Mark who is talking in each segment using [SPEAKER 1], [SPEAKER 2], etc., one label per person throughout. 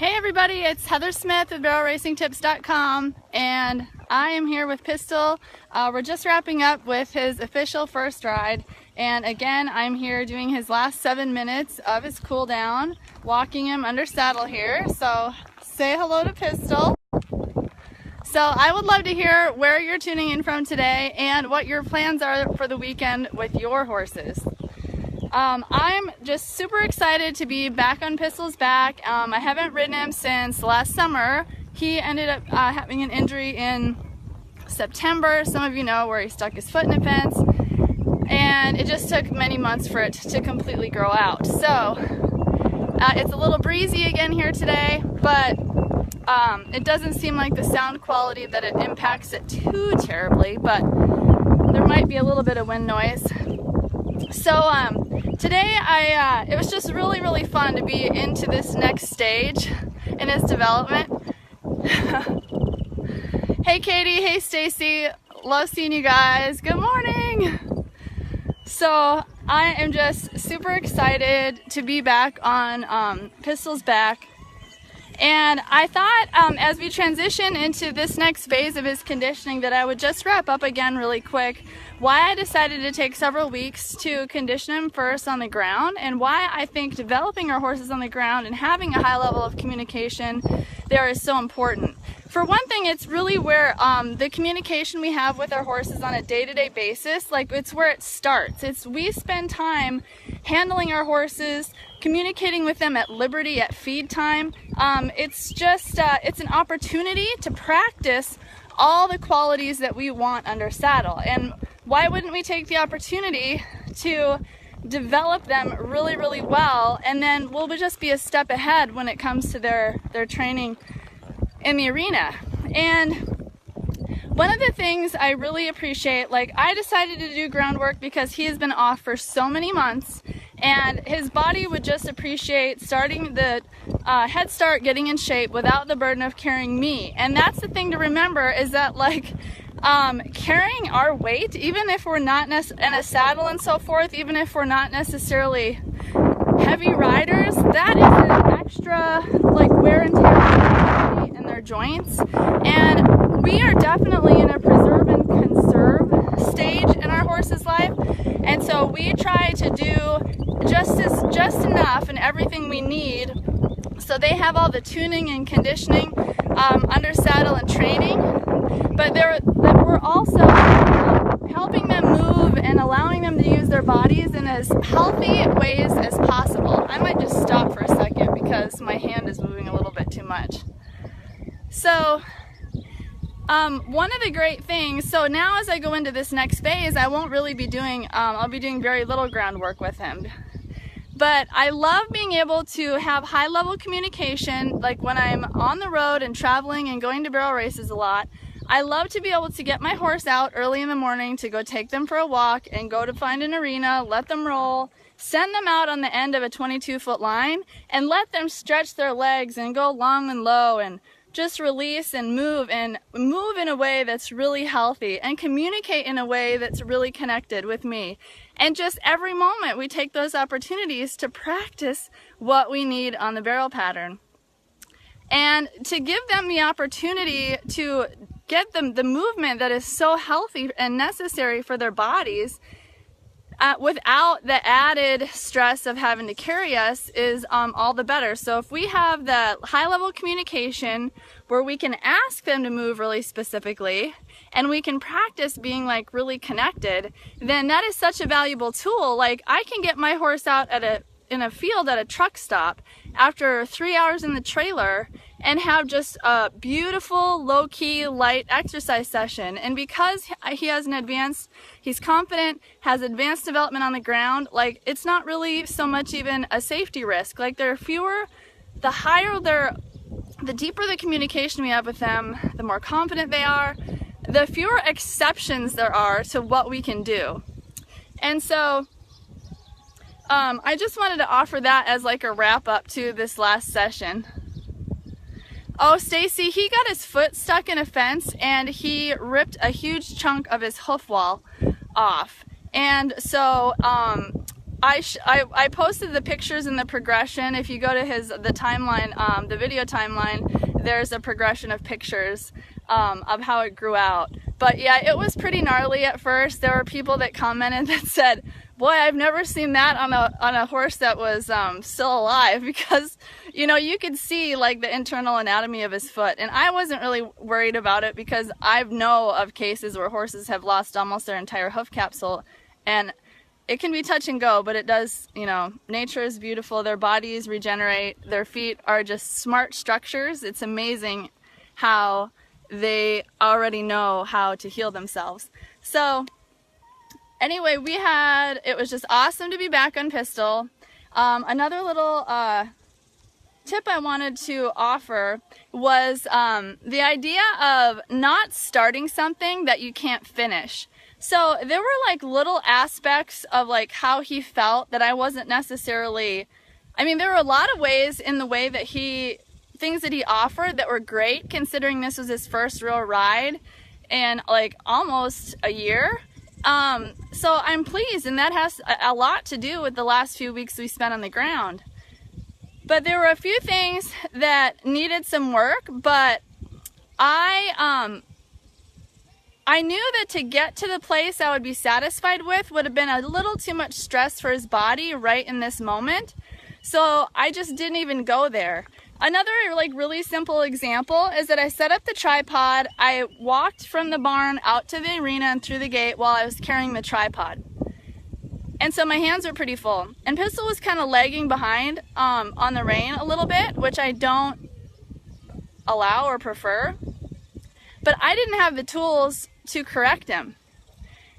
[SPEAKER 1] Hey everybody, it's Heather Smith with BarrelRacingTips.com, and I am here with Pistol. We're just wrapping up with his official first ride, and again I'm here doing his last 7 minutes of his cool down, walking him under saddle here. So say hello to Pistol. So I would love to hear where you're tuning in from today and what your plans are for the weekend with your horses. I'm just super excited to be back on Pistol's back. I haven't ridden him since last summer. He ended up having an injury in September, some of you know, where he stuck his foot in a fence, and it just took many months for it to completely grow out. So it's a little breezy again here today, but it doesn't seem like the sound quality that it impacts it too terribly, but there might be a little bit of wind noise. So today it was just really fun to be into this next stage in his development. Hey Katie, hey Stacy, love seeing you guys. Good morning. So I am just super excited to be back on Pistol's back. And I thought as we transition into this next phase of his conditioning that I would just wrap up again really quick why I decided to take several weeks to condition him first on the ground, and why I think developing our horses on the ground and having a high level of communication there is so important. For one thing, it's really where the communication we have with our horses on a day-to-day basis, like it's where it starts. We spend time handling our horses, communicating with them at liberty, at feed time. It's just, it's an opportunity to practice all the qualities that we want under saddle. And why wouldn't we take the opportunity to develop them really well, and then we'll just be a step ahead when it comes to their training in the arena. And one of the things I really appreciate, like I decided to do groundwork because he has been off for so many months, and his body would just appreciate starting the head start, getting in shape without the burden of carrying me. And that's the thing to remember, is that like carrying our weight, even if we're not in a saddle and so forth, even if we're not necessarily heavy riders, that is an extra like wear and tear on their body and their joints. And we are definitely in a preserve and conserve stage in our horse's life, and so we try to do just enough and everything we need so they have all the tuning and conditioning under saddle and training, but that we're also helping them move and allowing them to use their bodies in as healthy ways as possible. I might just stop for a second because my hand is moving a little bit too much. So one of the great things, so now as I go into this next phase, I won't really be doing, I'll be doing very little groundwork with him. But I love being able to have high level communication, like when I'm on the road and traveling and going to barrel races a lot. I love to be able to get my horse out early in the morning to go take them for a walk and go to find an arena, let them roll, send them out on the end of a 22-foot line and let them stretch their legs and go long and low and just release and move in a way that's really healthy and communicate in a way that's really connected with me. And just every moment we take those opportunities to practice what we need on the barrel pattern. And to give them the opportunity to get them the movement that is so healthy and necessary for their bodies without the added stress of having to carry us is all the better. So if we have the high level communication where we can ask them to move really specifically and we can practice being like really connected, then that is such a valuable tool. Like I can get my horse out in a field at a truck stop after 3 hours in the trailer and have just a beautiful, low-key, light exercise session. And because he has he's confident, has advanced development on the ground, like it's not really so much even a safety risk. Like there are fewer, the deeper the communication we have with them, the more confident they are, the fewer exceptions there are to what we can do. And so I just wanted to offer that as like a wrap up to this last session. Oh, Stacy, he got his foot stuck in a fence and he ripped a huge chunk of his hoof wall off. And so I posted the pictures and the progression. If you go to the timeline, the video timeline, there's a progression of pictures of how it grew out. But yeah, it was pretty gnarly at first. There were people that commented that said, boy, I've never seen that on a horse that was still alive, because you know, you could see like the internal anatomy of his foot. And I wasn't really worried about it because I know of cases where horses have lost almost their entire hoof capsule, and it can be touch and go, but it does, you know, nature is beautiful. Their bodies regenerate. Their feet are just smart structures. It's amazing how they already know how to heal themselves. So anyway, it was just awesome to be back on Pistol. Another little tip I wanted to offer was the idea of not starting something that you can't finish. So there were like little aspects of like how he felt that I wasn't necessarily, I mean, there were a lot of ways in the way that things that he offered that were great, considering this was his first real ride in like almost a year. So I'm pleased, and that has a lot to do with the last few weeks we spent on the ground. But there were a few things that needed some work, but I knew that to get to the place I would be satisfied with would have been a little too much stress for his body right in this moment. So I just didn't even go there. Another like really simple example is that I set up the tripod. I walked from the barn out to the arena and through the gate while I was carrying the tripod. And so my hands were pretty full. And Pistol was kind of lagging behind on the rein a little bit, which I don't allow or prefer. But I didn't have the tools to correct him.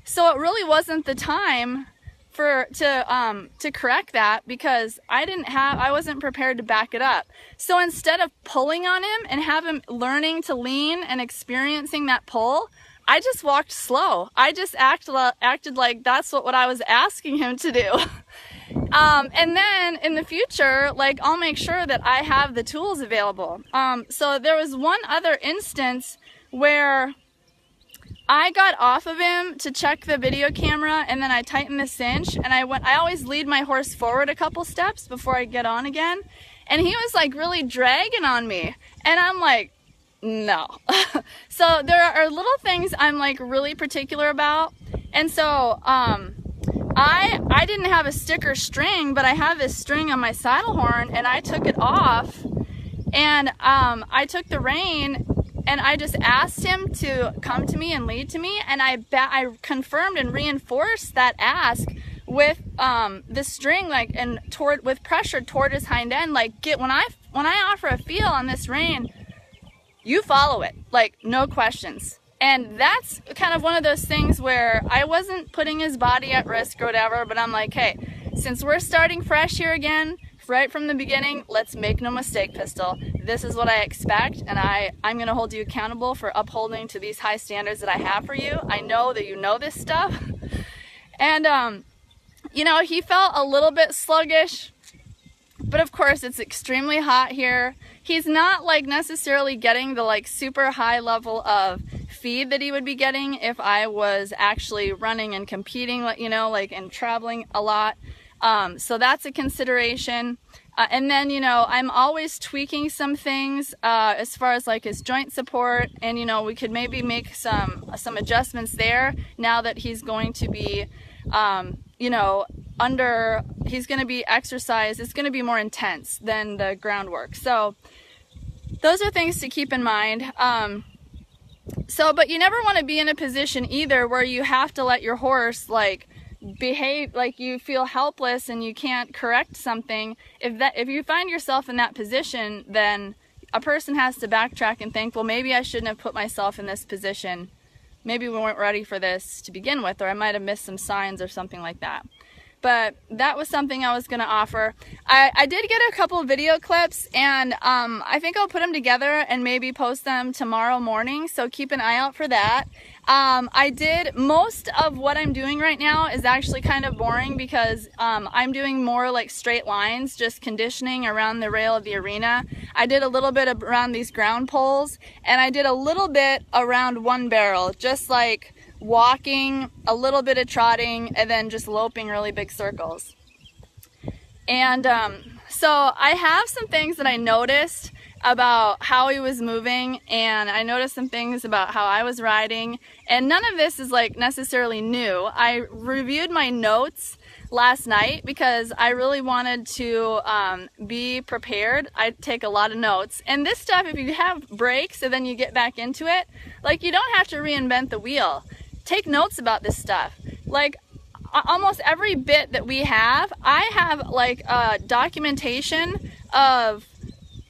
[SPEAKER 1] So it really wasn't the time to correct that, because I wasn't prepared to back it up. So instead of pulling on him and have him learning to lean and experiencing that pull, I just walked slow. I just acted like that's what I was asking him to do. And then in the future, like, I'll make sure that I have the tools available. So there was one other instance where I got off of him to check the video camera, and then I tightened the cinch, and I always lead my horse forward a couple steps before I get on again. And he was like really dragging on me, and I'm like, no. So there are little things I'm like really particular about. And so I didn't have a sticker string, but I have this string on my saddle horn, and I took it off, and I took the rein, and I just asked him to come to me and lead to me, and I confirmed and reinforced that ask with the string, like, and with pressure toward his hind end. Like, when I offer a feel on this rein, you follow it, like, no questions. And that's kind of one of those things where I wasn't putting his body at risk or whatever, but I'm like, hey, since we're starting fresh here again, right from the beginning, let's make no mistake, Pistol. This is what I expect, and I'm going to hold you accountable for upholding to these high standards that I have for you. I know that you know this stuff. And, you know, he felt a little bit sluggish, but of course it's extremely hot here. He's not like necessarily getting the like super high level of feed that he would be getting if I was actually running and competing, you know, like, and traveling a lot. So that's a consideration. And then, you know, I'm always tweaking some things as far as like his joint support, and, you know, we could maybe make some adjustments there now that he's going to be, you know, he's going to be exercised. It's going to be more intense than the groundwork. So those are things to keep in mind. But you never want to be in a position either where you have to let your horse like behave like you feel helpless and you can't correct something. If you find yourself in that position, then a person has to backtrack and think, well, maybe I shouldn't have put myself in this position. Maybe we weren't ready for this to begin with, or I might have missed some signs or something like that. But that was something I was going to offer. I did get a couple of video clips, and I think I'll put them together and maybe post them tomorrow morning, so keep an eye out for that. Most of what I'm doing right now is actually kind of boring because I'm doing more like straight lines, just conditioning around the rail of the arena. I did a little bit around these ground poles, and I did a little bit around one barrel, just like walking, a little bit of trotting, and then just loping really big circles. And so I have some things that I noticed about how he was moving, and I noticed some things about how I was riding, and none of this is like necessarily new. I reviewed my notes last night because I really wanted to be prepared. I take a lot of notes, and this stuff, if you have breaks and then you get back into it, like, you don't have to reinvent the wheel. Take notes about this stuff. Like, almost every bit that we have, I have like documentation of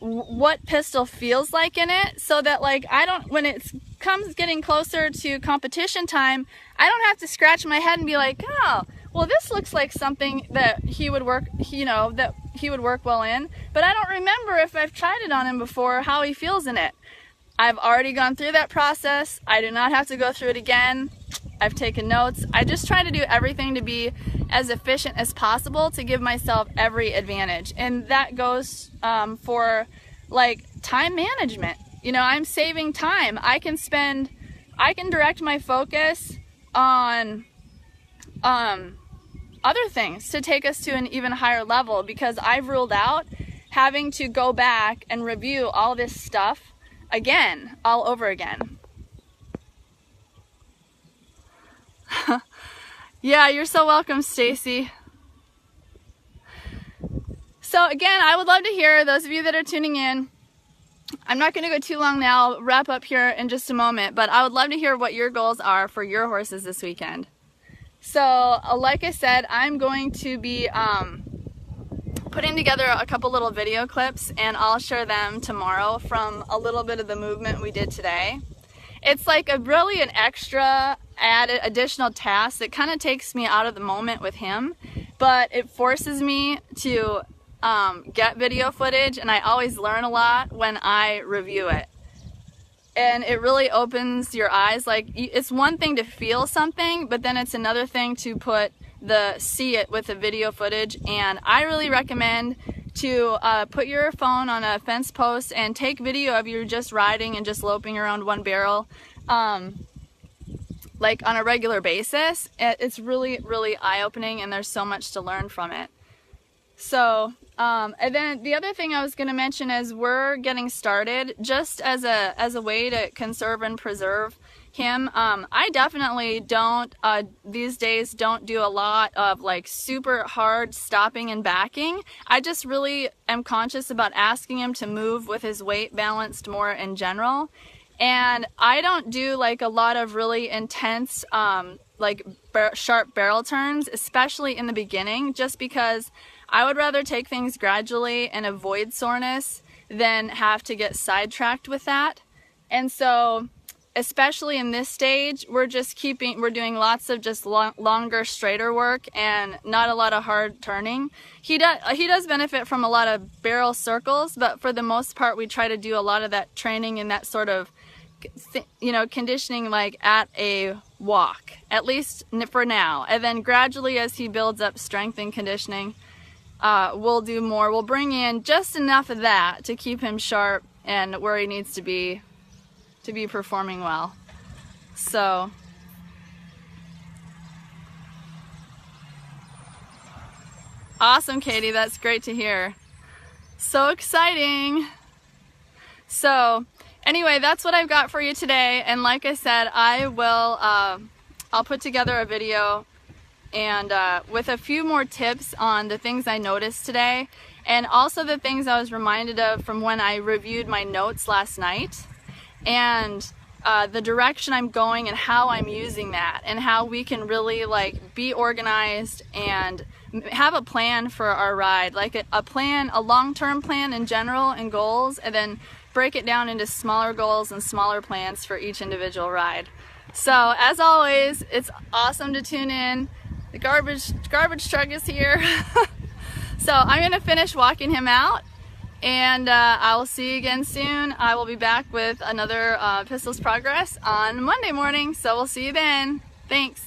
[SPEAKER 1] what pistol feels like in it, so that like I don't, when it comes getting closer to competition time, I don't have to scratch my head and be like, oh, well, this looks like something that he would work, you know, that he would work well in, but I don't remember if I've tried it on him before, how he feels in it. I've already gone through that process. I do not have to go through it again. I've taken notes. I just try to do everything to be as efficient as possible to give myself every advantage. And that goes for like time management. You know, I'm saving time. I can direct my focus on other things to take us to an even higher level, because I've ruled out having to go back and review all this stuff again, all over again. Yeah, you're so welcome, Stacy. So again, I would love to hear those of you that are tuning in. I'm not going to go too long now. I'll wrap up here in just a moment, but I would love to hear what your goals are for your horses this weekend. So, like I said, I'm going to be putting together a couple little video clips, and I'll share them tomorrow from a little bit of the movement we did today. It's like really an extra added additional task that kind of takes me out of the moment with him, but it forces me to get video footage, and I always learn a lot when I review it. And it really opens your eyes. Like, it's one thing to feel something, but then it's another thing to see it with the video footage. And I really recommend to put your phone on a fence post and take video of you just riding and just loping around one barrel, like on a regular basis. It's really, really eye-opening, and there's so much to learn from it. So, and then the other thing I was going to mention is we're getting started just as a way to conserve and preserve him. I definitely don't, these days don't do a lot of like super hard stopping and backing. I just really am conscious about asking him to move with his weight balanced more in general. And I don't do like a lot of really intense, like sharp barrel turns, especially in the beginning, just because I would rather take things gradually and avoid soreness than have to get sidetracked with that. And so, especially in this stage, we're doing lots of just longer, straighter work and not a lot of hard turning. He does benefit from a lot of barrel circles, but for the most part, we try to do a lot of that training and that sort of, you know, conditioning like at a walk, at least for now. And then gradually, as he builds up strength and conditioning, we'll do more. We'll bring in just enough of that to keep him sharp and where he needs to be performing well. So, awesome, Katie. That's great to hear. So exciting. So, anyway, that's what I've got for you today. And like I said, I'll put together a video and with a few more tips on the things I noticed today, and also the things I was reminded of from when I reviewed my notes last night, and the direction I'm going and how I'm using that, and how we can really like be organized and have a plan for our ride, like a plan, a long-term plan in general and goals, and then break it down into smaller goals and smaller plans for each individual ride. So as always, it's awesome to tune in. The garbage truck is here. So I'm gonna finish walking him out, and I will see you again soon. I will be back with another Pistols Progress on Monday morning, so we'll see you then. Thanks.